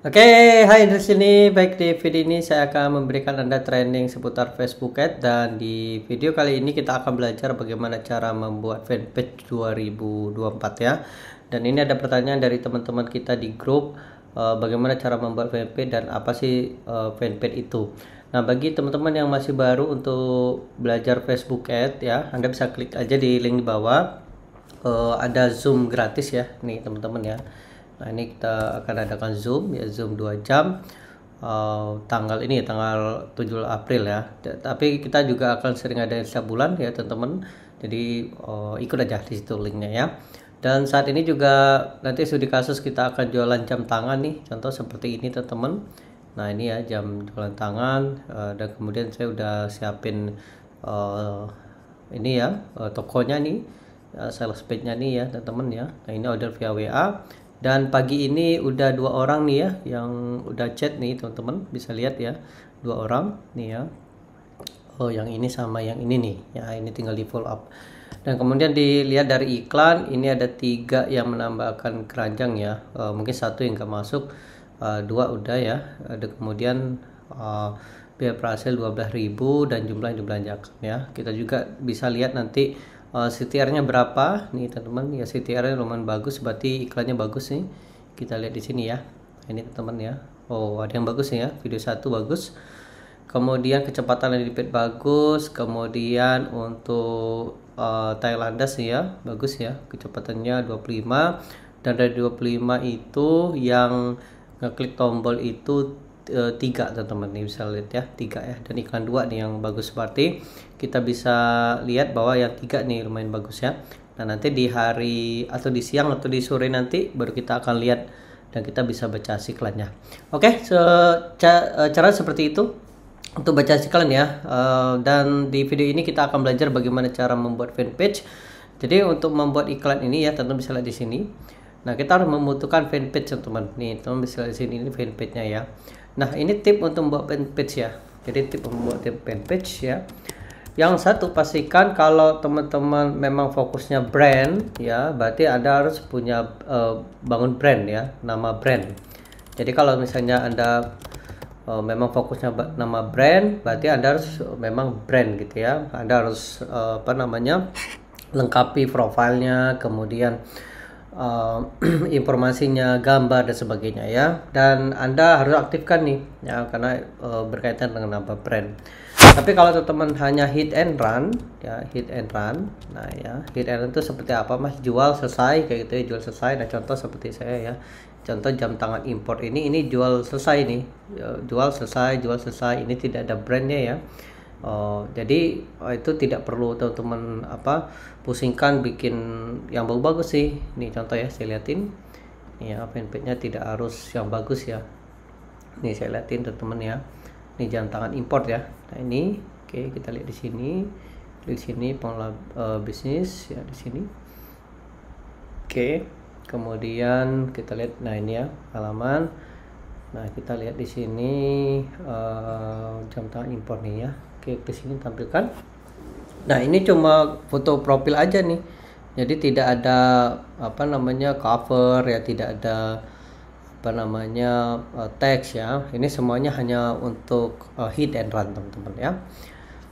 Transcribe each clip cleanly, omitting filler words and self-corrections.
Oke, hai di sini. Baik, di video ini saya akan memberikan Anda training seputar Facebook Ads, dan di video kali ini kita akan belajar bagaimana cara membuat fanpage 2024 ya. Dan ini ada pertanyaan dari teman-teman kita di grup, bagaimana cara membuat fanpage dan apa sih fanpage itu. Nah, bagi teman-teman yang masih baru untuk belajar Facebook Ads ya, Anda bisa klik aja di link di bawah. Ada Zoom gratis ya, nih teman-teman ya. Nah, ini kita akan adakan Zoom ya, Zoom 2 jam tanggal 7 April ya. Tapi kita juga akan sering ada setiap bulan ya teman-teman. Jadi ikut aja di situ linknya ya. Dan saat ini juga nanti studi kasus kita akan jualan jam tangan nih, contoh seperti ini teman-teman. Nah, ini ya jam jualan tangan, dan kemudian saya udah siapin ini ya tokonya nih, sales page-nya nih ya teman-teman ya. Nah, ini order via WA. Dan pagi ini udah 2 orang nih ya yang udah chat nih teman-teman, bisa lihat ya, 2 orang nih ya. Oh, yang ini sama yang ini nih ya, ini tinggal di follow up. Dan kemudian dilihat dari iklan, ini ada 3 yang menambahkan keranjang ya. Mungkin 1 yang nggak masuk, 2 udah ya. Ada kemudian biaya berhasil 12.000 dan jumlah yang dibelanjakan ya. Kita juga bisa lihat nanti CTR-nya berapa nih teman-teman ya. CTR-nya lumayan bagus, berarti iklannya bagus nih. Kita lihat di sini ya, ini teman-teman ya. Oh, ada yang bagus nih ya, video 1 bagus, kemudian kecepatan edit bagus, kemudian untuk Thailandas ya bagus ya, kecepatannya 25. Dan dari 25 itu yang ngeklik tombol itu 3 teman-teman nih, bisa lihat ya, 3 ya. Dan iklan 2 nih yang bagus, seperti kita bisa lihat bahwa yang 3 nih lumayan bagus ya. Nah, nanti di hari atau di siang atau di sore nanti baru kita akan lihat dan kita bisa baca iklannya. Oke, cara seperti itu untuk baca iklan ya. Dan di video ini kita akan belajar bagaimana cara membuat fanpage. Jadi untuk membuat iklan ini ya, teman-teman bisa lihat di sini. Nah, kita harus membutuhkan fanpage teman-teman. Nih, teman-teman bisa lihat di sini, ini fanpage-nya ya. Nah, ini tip untuk membuat fanpage ya. Jadi tip membuat fanpage ya. Yang satu, pastikan kalau teman-teman memang fokusnya brand ya, berarti Anda harus punya bangun brand ya, nama brand. Jadi kalau misalnya Anda memang fokusnya nama brand, berarti Anda harus memang brand gitu ya. Anda harus lengkapi profilnya, kemudian informasinya, gambar dan sebagainya ya. Dan Anda harus aktifkan nih ya, karena berkaitan dengan nama brand. Tapi kalau teman-teman hanya hit and run ya, hit and run, nah ya, hit and run itu seperti apa mas, jual selesai kayak gitu ya, jual selesai. Nah, contoh seperti saya ya, contoh jam tangan import ini jual selesai nih ya, jual selesai, ini tidak ada brandnya ya. Jadi itu tidak perlu teman-teman pusingkan bikin yang bagus-bagus sih. Nih contoh ya, saya liatin ya, fanpage-nya tidak harus yang bagus ya. Nih saya liatin teman-teman ya, ini jam tangan import ya. Nah, ini oke, kita lihat di sini, pengelola bisnis ya di sini. Oke, kemudian kita lihat, nah ini ya halaman. Nah, kita lihat di sini jam tangan import nih ya. Oke, ke sini tampilkan. Nah, ini cuma foto profil aja nih. Jadi tidak ada cover ya, tidak ada teks ya. Ini semuanya hanya untuk hit and run teman-teman ya.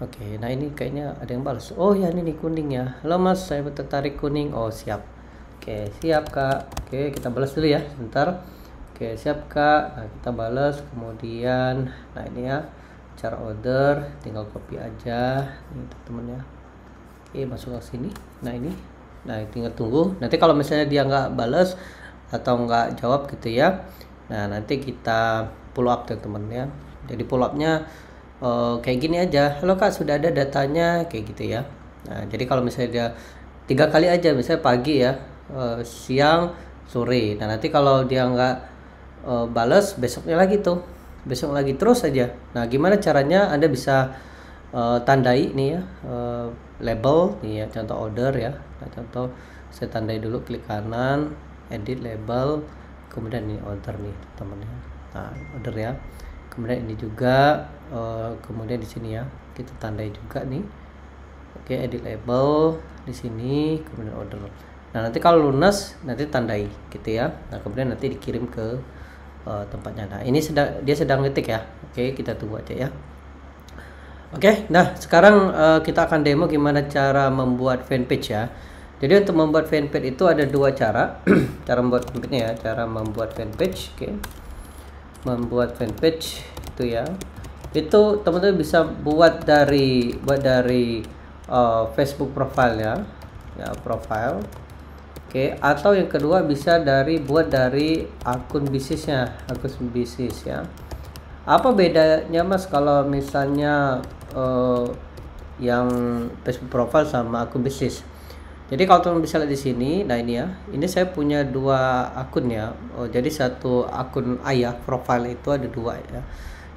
Oke, nah ini kayaknya ada yang balas. Oh ya, ini kuning ya. Halo mas, saya tertarik kuning. Oh siap. Oke, siap kak. Oke, kita balas dulu ya sebentar. Oke, siap kak. Nah, kita balas. Kemudian nah ini ya, cara order, tinggal copy aja ini teman-teman ya. Oke, masuk ke sini. Nah, ini, nah tinggal tunggu. Nanti kalau misalnya dia nggak balas atau nggak jawab gitu ya, nah nanti kita follow up teman-teman ya. Jadi follow upnya kayak gini aja, halo kak, sudah ada datanya, kayak gitu ya. Nah, jadi kalau misalnya dia 3 kali aja, misalnya pagi ya, siang, sore. Nah, nanti kalau dia nggak balas, besoknya lagi tuh, besok lagi, terus aja. Nah, gimana caranya Anda bisa tandai nih ya, label nih ya, contoh order ya. Nah, contoh saya tandai dulu, klik kanan, edit label, kemudian ini order nih teman ya. Nah, order ya. Kemudian ini juga kemudian di sini ya, kita tandai juga nih. Oke, edit label di sini, kemudian order. Nah, nanti kalau lunas nanti tandai gitu ya. Nah, kemudian nanti dikirim ke tempatnya. Nah ini dia sedang ngetik ya. Oke, kita tunggu aja ya. Oke, nah sekarang kita akan demo gimana cara membuat fanpage ya. Jadi untuk membuat fanpage itu ada dua cara. Cara membuat fanpage ya, cara membuat fanpage. Oke, membuat fanpage itu ya. Itu teman-teman bisa buat dari Facebook profile ya, profile. Oke, atau yang kedua bisa buat dari akun bisnisnya, akun bisnis ya. Apa bedanya Mas kalau misalnya yang Facebook profile sama akun bisnis? Jadi kalau teman bisa lihat di sini, nah ini ya, ini saya punya dua akun ya. Jadi satu akun ayah profile itu ada dua ya.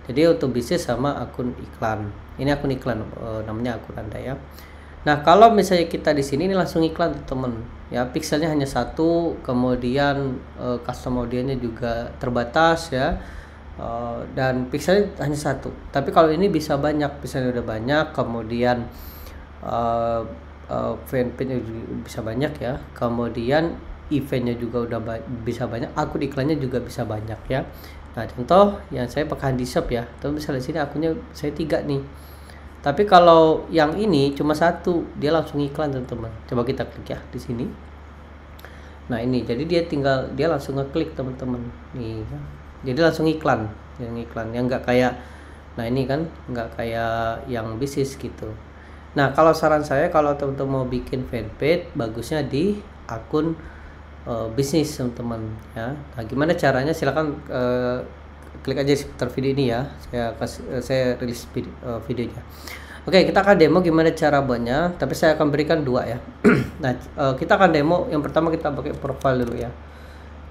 Jadi untuk bisnis sama akun iklan. Ini akun iklan, namanya akun Anda ya. Nah kalau misalnya kita di sini ini langsung iklan teman ya, pixelnya hanya satu, kemudian custom audience juga terbatas ya, dan pixelnya hanya satu. Tapi kalau ini bisa banyak, pixelnya udah banyak, kemudian fanpage bisa banyak ya, kemudian eventnya juga udah bisa banyak, akun iklannya juga bisa banyak ya. Nah contoh yang saya pakai Handyshop ya, teman bisa lihat sini akunnya saya 3 nih. Tapi kalau yang ini cuma satu, dia langsung iklan teman-teman. Coba kita klik ya di sini. Nah ini, jadi dia langsung ngeklik teman-teman. Nih, jadi langsung iklan, yang nggak kayak, nah ini kan nggak kayak yang bisnis gitu. Nah kalau saran saya kalau teman-teman mau bikin fanpage, bagusnya di akun bisnis teman-teman ya. Nah gimana caranya? Silakan klik aja di sekitar video ini ya, saya rilis videonya. Oke, kita akan demo gimana cara buatnya, tapi saya akan berikan dua ya. Nah kita akan demo yang pertama, kita pakai profile dulu ya.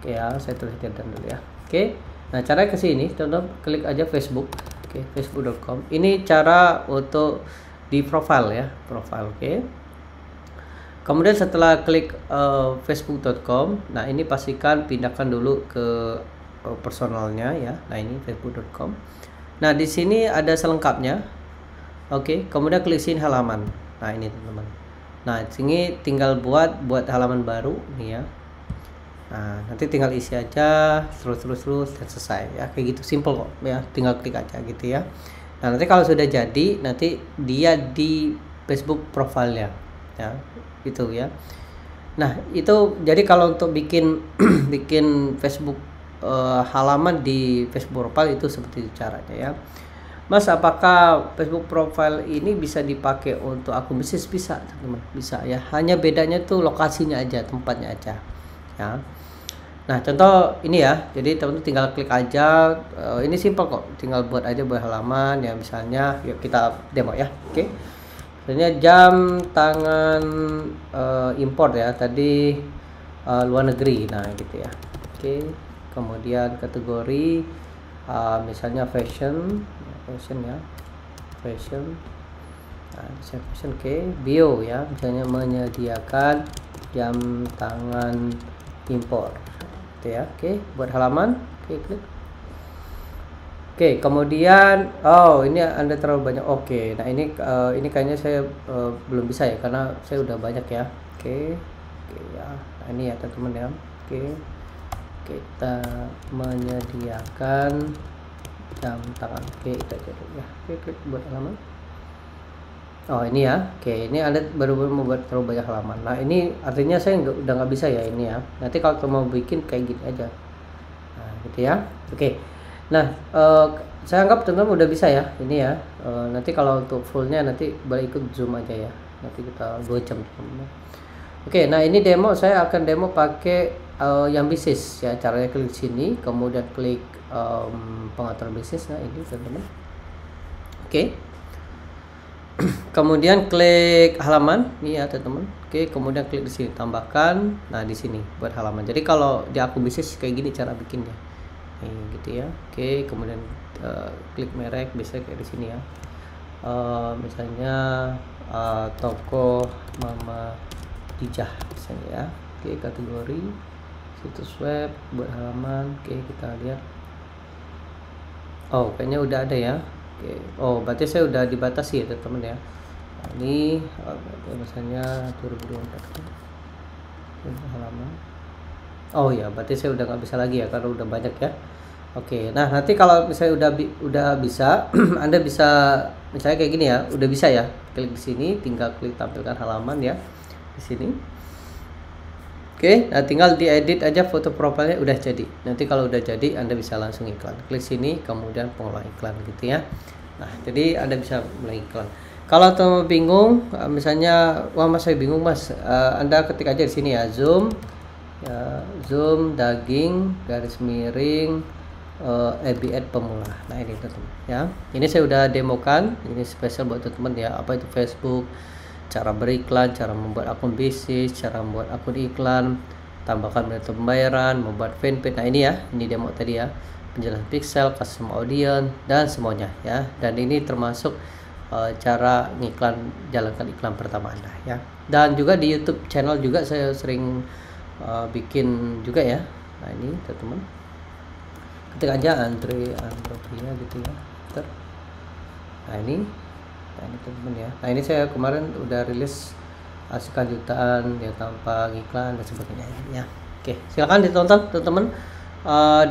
Oke ya, saya tuliskan dulu ya. Oke, nah caranya ke sini teman-teman, klik aja Facebook. Oke, facebook.com. Ini cara untuk di profile ya, profile. Oke, kemudian setelah klik facebook.com, nah ini pastikan pindahkan dulu ke personalnya ya. Nah ini facebook.com. Nah di sini ada selengkapnya. Oke, kemudian klik sini halaman. Nah ini teman-teman. Nah sini tinggal buat halaman baru nih ya. Nah nanti tinggal isi aja terus dan selesai ya, kayak gitu, simple kok ya, tinggal klik aja gitu ya. Nah nanti kalau sudah jadi, nanti dia di Facebook profile ya gitu ya. Nah itu jadi kalau untuk bikin Facebook halaman di Facebook profile itu seperti itu caranya ya. Mas, apakah Facebook profile ini bisa dipakai untuk akun bisnis? Bisa teman-teman, bisa ya, hanya bedanya tuh lokasinya aja, tempatnya aja ya. Nah contoh ini ya, jadi teman-teman tinggal klik aja, ini simple kok, tinggal buat aja buat halaman ya. Misalnya yuk kita demo ya. Oke, misalnya jam tangan import ya, tadi luar negeri, nah gitu ya. Oke, kemudian kategori misalnya fashion ya, fashion. Nah, fashion. Oke, bio ya, misalnya menyediakan jam tangan impor gitu ya. Oke, buat halaman. Oke, klik. Oke, kemudian ini Anda terlalu banyak. Oke, nah ini kayaknya saya belum bisa ya, karena saya udah banyak ya. Oke ya, nah ini ya teman-teman ya. Oke, kita menyediakan jam tangan. Oke, itu aja dulu ya. Oke, klik buat halaman. Ini ya. Oke, ini Anda baru membuat terlalu banyak halaman. Nah ini artinya saya udah nggak bisa ya ini ya. Nanti kalau mau bikin kayak gini aja, nah gitu ya. Oke, nah saya anggap teman-teman udah bisa ya ini ya. Nanti kalau untuk fullnya nanti boleh ikut zoom aja ya, nanti kita 2 jam teman-teman. Oke, nah ini demo, saya akan demo pakai yang bisnis ya. Caranya klik sini, kemudian klik pengaturan bisnis. Nah ini teman-teman. Oke, kemudian klik halaman nih ya teman-teman. Oke, kemudian klik di sini tambahkan. Nah di sini buat halaman. Jadi kalau di akun bisnis kayak gini cara bikinnya gitu ya. Oke, kemudian klik merek, biasanya kayak di sini ya. Misalnya toko Mama Dijah misalnya ya. Oke, kategori situs web, buat halaman. Oke, kita lihat. Kayaknya udah ada ya. Oke, berarti saya udah dibatasi ya teman-teman ya. Nah, ini misalnya 2024 halaman. Ya, berarti saya udah nggak bisa lagi ya, karena udah banyak ya. Oke, nah nanti kalau misalnya udah bisa, Anda bisa misalnya kayak gini ya, udah bisa ya. Klik di sini, tinggal klik tampilkan halaman ya di sini. Oke, nah tinggal diedit aja foto profilnya udah jadi. Nanti kalau udah jadi Anda bisa langsung iklan. Klik sini, kemudian pengelola iklan gitu ya. Nah, jadi Anda bisa mulai iklan. Kalau teman bingung, misalnya, wah mas saya bingung mas, Anda ketik aja di sini ya, zoom, daging garis miring ABS pemula. Nah ini teman-teman ya. Ini saya udah demokan, ini spesial buat teman-teman ya. Apa itu Facebook? Cara beriklan, cara membuat akun bisnis, cara membuat akun iklan, tambahkan metode pembayaran, membuat fanpage. Nah ini ya, ini demo tadi ya, penjelasan pixel, custom audience dan semuanya ya. Dan ini termasuk cara ngiklan, jalankan iklan pertama Anda ya. Dan juga di YouTube channel juga saya sering bikin juga ya. Nah ini teman-teman, ketik aja Andropia gitu ya. Nah ini teman-teman ya. Nah ini saya kemarin udah rilis hasilkan jutaan ya tanpa iklan dan sebagainya ya. Oke, silakan ditonton teman-teman.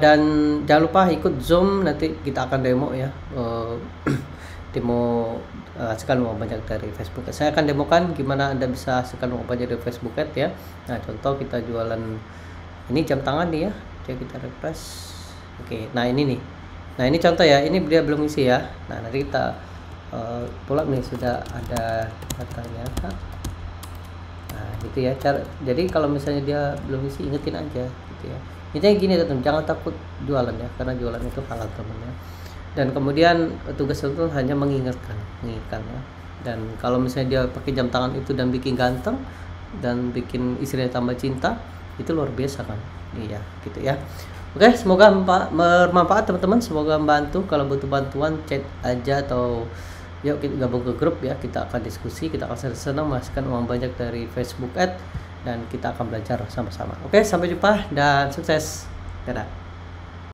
Dan jangan lupa ikut Zoom, nanti kita akan demo ya. Demo hasilkan uang banyak dari Facebook. Saya akan demokan gimana Anda bisa hasilkan uang banyak dari Facebook Ads ya. Nah contoh kita jualan ini jam tangan nih ya. Jadi kita refresh. Oke, nah ini nih. Nah ini contoh ya, ini dia belum isi ya. Nah nanti kita pulang nih, sudah ada datanya. Nah gitu ya cara. Jadi kalau misalnya dia belum isi, ingetin aja gitu ya. Intinya gini teman, jangan takut jualan ya, karena jualan itu halal teman ya. Dan kemudian tugas itu hanya mengingatkan ya. Dan kalau misalnya dia pakai jam tangan itu dan bikin ganteng dan bikin istrinya tambah cinta, itu luar biasa kan. Iya gitu ya. Oke, semoga bermanfaat teman-teman, semoga membantu. Kalau butuh bantuan chat aja atau yuk kita gabung ke grup ya, kita akan diskusi, kita akan senang menghasilkan uang banyak dari Facebook Ads dan kita akan belajar sama-sama. Oke, sampai jumpa dan sukses. Dadah.